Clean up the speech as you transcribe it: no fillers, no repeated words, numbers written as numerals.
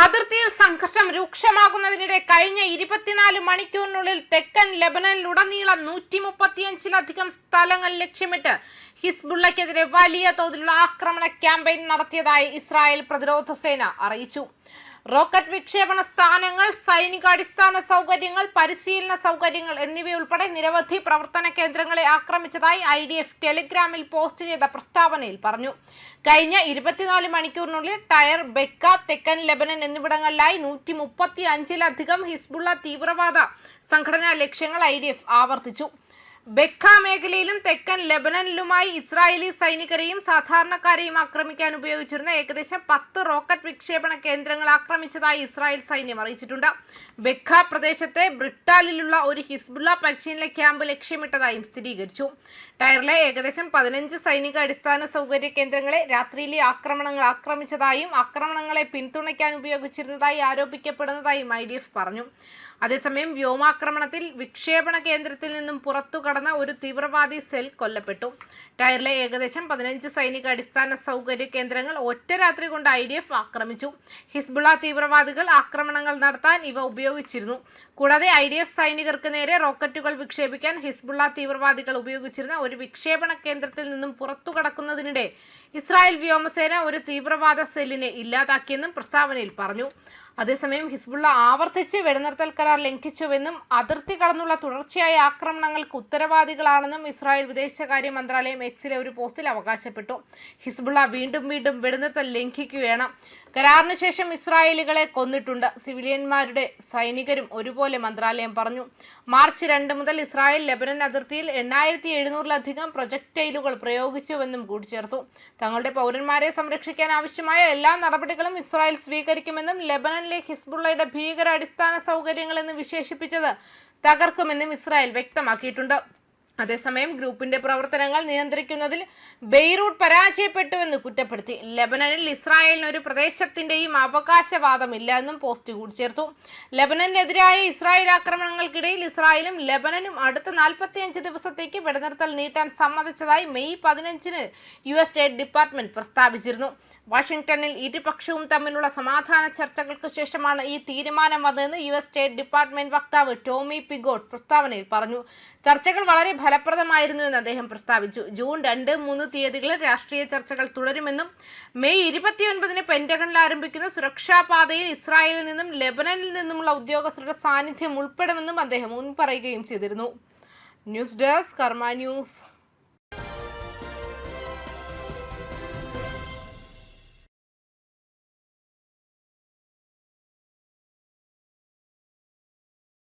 അതിർത്തിയിൽ സംഘർഷം രൂക്ഷമാകുന്നതിനിടെ കഴിഞ്ഞ 24 മണിക്കൂറിനുള്ളിൽ തെക്കൻ ലെബനനിലുടനീളം 135-ലധികം സ്ഥലങ്ങൾ ലക്ഷ്യമിട്ട് ഹിസ്ബുള്ളക്കെതിരെ വലിയ തോതിലുള്ള ആക്രമണ ക്യാമ്പയിൻ നടത്തിയതായി ഇസ്രായേൽ പ്രതിരോധ സേന അറിയിച്ചു. റോക്കറ്റ് വിക്ഷേപണ സ്ഥാനങ്ങൾ, സൈനികാടിസ്ഥാന സൗകര്യങ്ങൾ, പരിശീലന സൗകര്യങ്ങൾ എന്നിവയുൾപ്പെടെ നിരവധി പ്രവർത്തന കേന്ദ്രങ്ങളെ ആക്രമിച്ചതായി IDF ടെലിഗ്രാമിൽ പോസ്റ്റ് ചെയ്ത പ്രസ്താവനയിൽ പറഞ്ഞു. കഴിഞ്ഞ 24 മണിക്കൂറിനുള്ളിൽ ടയർ, ബെക്ക, തെക്കൻ ലെബനൻ എന്നിവിടങ്ങളിലായി 135-ലധികം ഹിസ്ബുള്ള തീവ്രവാദ സംഘടനാ ലക്ഷ്യങ്ങൾ IDF ആവർത്തിച്ചു. ബെക്ക മേഖലയിലും തെക്കൻ ലെബനനിലുമായി ഇസ്രായേലി സൈനികരെയും സാധാരണക്കാരെയും ആക്രമിക്കാൻ ഉപയോഗിച്ചിരുന്ന ഏകദേശം 10 റോക്കറ്റ് വിക്ഷേപണ കേന്ദ്രങ്ങൾ ആക്രമിച്ചതായി ഇസ്രായേൽ സൈന്യം അറിയിച്ചിട്ടുണ്ട്. ബെക്ക പ്രദേശത്തെ ബ്രിട്ടാലിലുള്ള ഒരു ഹിസ്ബുള്ള പരിശീലന ക്യാമ്പ് ലക്ഷ്യമിട്ടതായും സ്ഥിരീകരിച്ചു. ടയറിലെ ഏകദേശം 15 സൈനിക അടിസ്ഥാന സൗകര്യ കേന്ദ്രങ്ങളെ രാത്രിയിലെ ആക്രമണങ്ങൾ ആക്രമിച്ചതായും ആക്രമണങ്ങളെ പിന്തുണയ്ക്കാൻ ഉപയോഗിച്ചിരുന്നതായി ആരോപിക്കപ്പെടുന്നതായും IDF പറഞ്ഞു. അതേസമയം വ്യോമാക്രമണത്തിൽ വിക്ഷേപണ കേന്ദ്രത്തിൽ നിന്നും പുറത്തു കടന്ന ഒരു തീവ്രവാദി സെൽ കൊല്ലപ്പെട്ടു. ടയറിലെ ഏകദേശം 15 സൈനിക അടിസ്ഥാന സൗകര്യ കേന്ദ്രങ്ങൾ ഒറ്റ രാത്രി കൊണ്ട് IDF ആക്രമിച്ചു. ഹിസ്ബുള്ള തീവ്രവാദികൾ ആക്രമണങ്ങൾ നടത്താൻ ഇവ ഉപയോഗിച്ചിരുന്നു. കൂടാതെ IDF സൈനികർക്ക് നേരെ റോക്കറ്റുകൾ വിക്ഷേപിക്കാൻ ഹിസ്ബുള്ള തീവ്രവാദികൾ ഉപയോഗിച്ചിരുന്ന ഒരു വിക്ഷേപണ കേന്ദ്രത്തിൽ നിന്നും പുറത്തു കടക്കുന്നതിനിടെ ഇസ്രായേൽ വ്യോമസേന ഒരു തീവ്രവാദ സെല്ലിനെ ഇല്ലാതാക്കിയെന്നും പ്രസ്താവനയിൽ പറഞ്ഞു. അതേസമയം ഹിസ്ബുള്ള ആവർത്തിച്ച് വെടിനിർത്തൽ കരാർ ലംഘിച്ചുവെന്നും അതിർത്തി കടന്നുള്ള തുടർച്ചയായ ആക്രമണങ്ങൾക്ക് ഉത്തരവാദികളാണെന്നും ഇസ്രായേൽ വിദേശകാര്യ മന്ത്രാലയം എക്സിലെ ഒരു പോസ്റ്റിൽ അവകാശപ്പെട്ടു. ഹിസ്ബുള്ള വീണ്ടും വെടിനിർത്തൽ ലംഘിക്കുകയാണ്. കരാറിനു ശേഷം ഇസ്രായേലികളെ കൊന്നിട്ടുണ്ട്. സിവിലിയന്മാരുടെ സൈനികരും ഒരുപോലെ, മന്ത്രാലയം പറഞ്ഞു. മാർച്ച് 2 മുതൽ ഇസ്രായേൽ ലെബനൻ അതിർത്തിയിൽ 8700-ലധികം പ്രൊജക്ടൈലുകൾ പ്രയോഗിച്ചുവെന്നും കൂട്ടിച്ചേർത്തു. തങ്ങളുടെ പൗരന്മാരെ സംരക്ഷിക്കാൻ ആവശ്യമായ എല്ലാ നടപടികളും ഇസ്രായേൽ സ്വീകരിക്കുമെന്നും ലെബനനിലെ ഹിസ്ബുള്ളയുടെ ഭീകര അടിസ്ഥാന സൗകര്യങ്ങൾ എന്ന് വിശേഷിപ്പിച്ചത് തകർക്കുമെന്നും ഇസ്രായേൽ വ്യക്തമാക്കിയിട്ടുണ്ട്. അതേസമയം ഗ്രൂപ്പിന്റെ പ്രവർത്തനങ്ങൾ നിയന്ത്രിക്കുന്നതിൽ ബെയ്റൂട്ട് പരാജയപ്പെട്ടുവെന്ന് കുറ്റപ്പെടുത്തി. ലെബനനിൽ ഇസ്രായേലിന് ഒരു പ്രദേശത്തിന്റെയും അവകാശവാദമില്ല എന്നും പോസ്റ്റ് കൂട്ടിച്ചേർത്തു. ലെബനനെതിരായ ഇസ്രായേൽ ആക്രമണങ്ങൾക്കിടയിൽ ഇസ്രായേലും ലെബനനും അടുത്ത 45 ദിവസത്തേക്ക് വെടിനിർത്തൽ നീട്ടാൻ സമ്മതിച്ചതായി മെയ് 15-ന് US സ്റ്റേറ്റ് ഡിപ്പാർട്ട്മെന്റ് പ്രസ്താവിച്ചിരുന്നു. വാഷിംഗ്ടണിൽ ഇരുപക്ഷവും തമ്മിലുള്ള സമാധാന ചർച്ചകൾക്ക് ശേഷമാണ് ഈ തീരുമാനം വന്നതെന്ന് US സ്റ്റേറ്റ് ഡിപ്പാർട്ട്മെന്റ് വക്താവ് ടോമി പിഗോട്ട് പ്രസ്താവനയിൽ പറഞ്ഞു. ചർച്ചകൾ വളരെ ഫലപ്രദമായിരുന്നുവെന്ന് അദ്ദേഹം പ്രസ്താവിച്ചു. ജൂൺ 2, 3 തീയതികളിൽ രാഷ്ട്രീയ ചർച്ചകൾ തുടരുമെന്നും മെയ് 29-ന് പെന്റഗണിൽ ആരംഭിക്കുന്ന സുരക്ഷാ പാതയിൽ ഇസ്രായേലിൽ നിന്നും ലെബനനിൽ നിന്നുമുള്ള ഉദ്യോഗസ്ഥരുടെ സാന്നിധ്യം ഉൾപ്പെടുമെന്നും അദ്ദേഹം മുൻപറയുകയും ചെയ്തിരുന്നു. ന്യൂസ് ഡെസ്ക് കർമ്മ ന്യൂസ്.